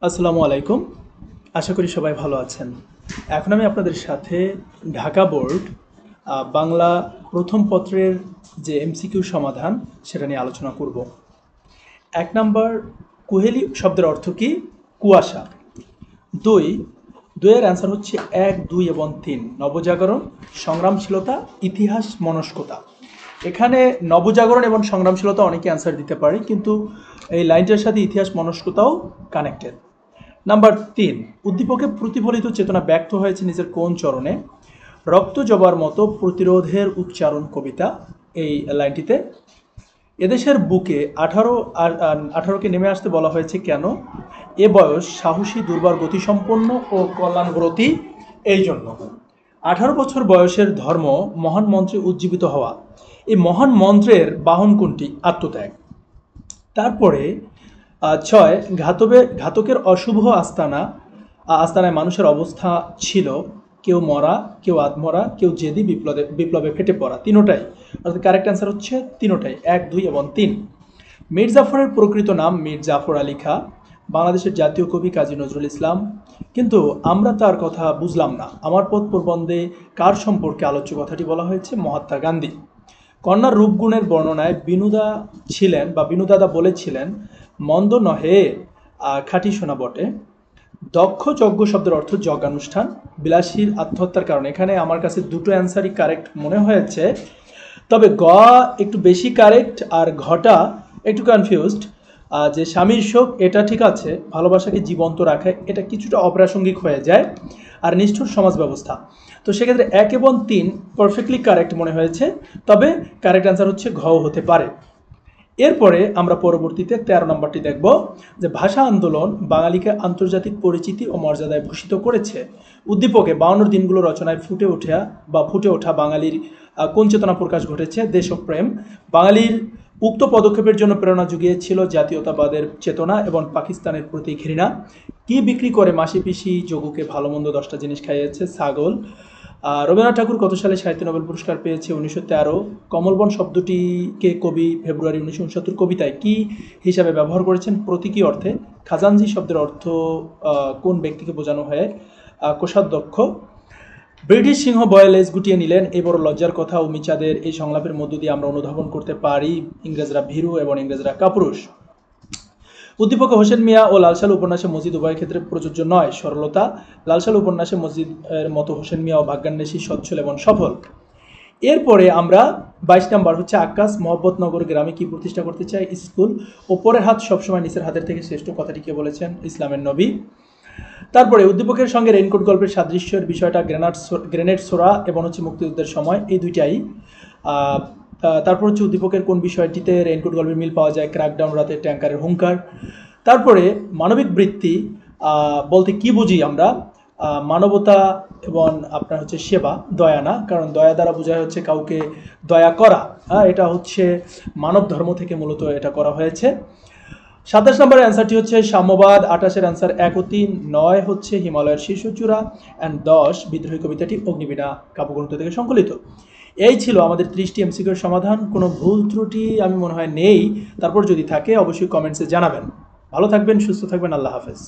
আসসালামু আলাইকুম। আশা করি সবাই ভালো আছেন। এখন আমি আপনাদের সাথে ঢাকা বোর্ড বাংলা প্রথম পত্রের যে এমসিকিউ সমাধান সেটা নিয়ে আলোচনা করব। ১ নাম্বার, কুহেলি শব্দের অর্থ কি? কুয়াশা। ২, ২ এর অ্যান্সার হচ্ছে ১, ২ এবং ৩, নবজাগরণ, সংগ্রামশীলতা, ইতিহাস, মনস্কতা। এখানে নবজাগরণ এবং সংগ্রামশীলতা অনেকে অ্যান্সার দিতে পারে, কিন্তু এই লাইনটার সাথে ইতিহাস মনস্কতাও কানেক্টেড। নাম্বার ৩, উদ্দীপকে প্রতিফলিত চেতনা ব্যক্ত হয়েছে নিচের কোন চরণে? রক্ত জবার মতো প্রতিরোধের উচ্চারণ কবিতা এই লাইনটিতে। এদেশের বুকে 18কে নেমে আসতে বলা হয়েছে কেন? এ বয়স সাহসী, দুর্বার, গতিসম্পন্ন ও কল্যাণব্রতী এই জন্য। 18 বছর বয়সের ধর্ম মহান মন্ত্রে উজ্জীবিত হওয়া। এই মহান মন্ত্রের বাহন কোনটি? আত্মত্যাগ। তারপরে ৬, ঘাতকের অশুভ আস্তানায় মানুষের অবস্থা ছিল কেউ মরা, কেউ আধমরা, কেউ জেদি, বিপ্লবে ফেটে পড়া। তিনোটাই, অর্থাৎ কারেক্ট অ্যান্সার হচ্ছে তিনোটাই, ১, ২ এবং ৩। মীর জাফরের প্রকৃত নাম মীর জাফর আলী খাঁ, বাংলাদেশের জাতীয় কবি কাজী নজরুল ইসলাম। কিন্তু আমরা তার কথা বুঝলাম না। আমার পথ প্রবন্ধে কার সম্পর্কে আলোচ্য কথাটি বলা হয়েছে? মহাত্মা গান্ধী। কন্যার রূপগুণের বর্ণনায় বিনুদাদা বলেছিলেন, মন্দ নহে খাঁটি সোনা বটে। দক্ষ যজ্ঞ শব্দের অর্থ যজ্ঞানুষ্ঠান। বিলাসীর আত্মহত্যার কারণ, এখানে আমার কাছে দুটো অ্যান্সারই কারেক্ট মনে হয়েছে, তবে গ একটু বেশি কারেক্ট আর ঘটা একটু কনফিউজড। যে স্বামীর শোক এটা ঠিক আছে, ভালোবাসাকে জীবন্ত রাখে এটা কিছুটা অপ্রাসঙ্গিক হয়ে যায়। আর নিষ্ঠুর সমাজ ব্যবস্থা, তো সেক্ষেত্রে ১ এবং ৩ পারফেক্টলি কারেক্ট মনে হয়েছে, তবে কারেক্ট অ্যান্সার হচ্ছে ঘ হতে পারে। এরপরে আমরা পরবর্তীতে ১৩ নম্বরটি দেখব, যে ভাষা আন্দোলন বাঙালিকে আন্তর্জাতিক পরিচিতি ও মর্যাদায় ভূষিত করেছে। উদ্দীপকে ৫২ দিনগুলো রচনায় ফুটে ওঠা বাঙালির কোন চেতনা প্রকাশ ঘটেছে? দেশপ্রেম। বাঙালির উক্ত পদক্ষেপের জন্য প্রেরণা জুগিয়েছিল জাতীয়তাবাদের চেতনা এবং পাকিস্তানের প্রতি ঘৃণা। কি বিক্রি করে মাসি পিসি যোগুকে ভালো মন্দ 10টা জিনিস খাইয়েছে? ছাগল। রবীন্দ্রনাথ ঠাকুর কত সালে সাহিত্য নোবেল পুরস্কার পেয়েছে? ১৯১৩। কমলবন শব্দটিকে কবি ফেব্রুয়ারি ১৯৬৯ কবিতায় কি হিসাবে ব্যবহার করেছেন? প্রতীকী অর্থে। খাজানজি শব্দের অর্থ কোন ব্যক্তিকে বোঝানো হয়? কোষাধ্যক্ষ। ব্রিটিশ সিংহ বয়ে লেজ গুটিয়ে নিলেন, এই বড় লজ্জার কথা ও মিচাদের এই সংলাপের মধ্য দিয়ে আমরা অনুধাবন করতে পারি ইংরেজরা ভীরু এবং ইংরেজরা কাপুরুষ। উদ্দীপকে হোসেন মিয়া ও লালসালু উপন্যাসে মসজিদ উভয় ক্ষেত্রে প্রযোজ্য নয়। সরলতা। লালসালু উপন্যাসে মসজিদের মতো হোসেন মিয়া ও ভাগ্যান্বেষী, সচ্ছল এবং সফল। এরপরে আমরা ২২ নাম্বার হচ্ছে আক্কাস মোহাম্মদনগর গ্রামে কি প্রতিষ্ঠা করতে চাই? স্কুল। ওপরের হাত সবসময় নিচের হাতের থেকে শ্রেষ্ঠ, কথাটি কে বলেছেন? ইসলামের নবী। তারপরে উদ্দীপকের সঙ্গে রেইনকোট গল্পের সাদৃশ্যের বিষয়টা গ্রেনেড ছোড়া এবং হচ্ছে মুক্তিযুদ্ধের সময়, এই দুইটাই। তারপর হচ্ছে উদ্দীপকের কোন বিষয়টিতে রেইনকোট গল্পের মিল পাওয়া যায়? ক্র্যাকডাউন, রাতে ট্যাঙ্কারের হুঙ্কার। তারপরে মানবিক বৃত্তি বলতে কি বুঝি আমরা? মানবতা এবং আপনার হচ্ছে সেবা, দয়া না, কারণ দয়া দ্বারা বোঝায় হচ্ছে কাউকে দয়া করা। এটা হচ্ছে মানব ধর্ম থেকে মূলত এটা করা হয়েছে। ২৭ নম্বরের অ্যান্সারটি হচ্ছে সাম্যবাদ। ২৮-এর অ্যান্সার ১ ও ৩। ৯ হচ্ছে হিমালয়ের শীর্ষচূড়া, অ্যান্ড ১০ বিদ্রোহী কবিতাটি অগ্নিবীণা কাব্যগ্রন্থ থেকে সংকলিত। এই ছিল আমাদের ৩০টি এমসিকিউর সমাধান। কোনো ভুল ত্রুটি আমি মনে হয় নেই, তারপর যদি থাকে অবশ্যই কমেন্টসে জানাবেন। ভালো থাকবেন, সুস্থ থাকবেন, আল্লাহ হাফেজ।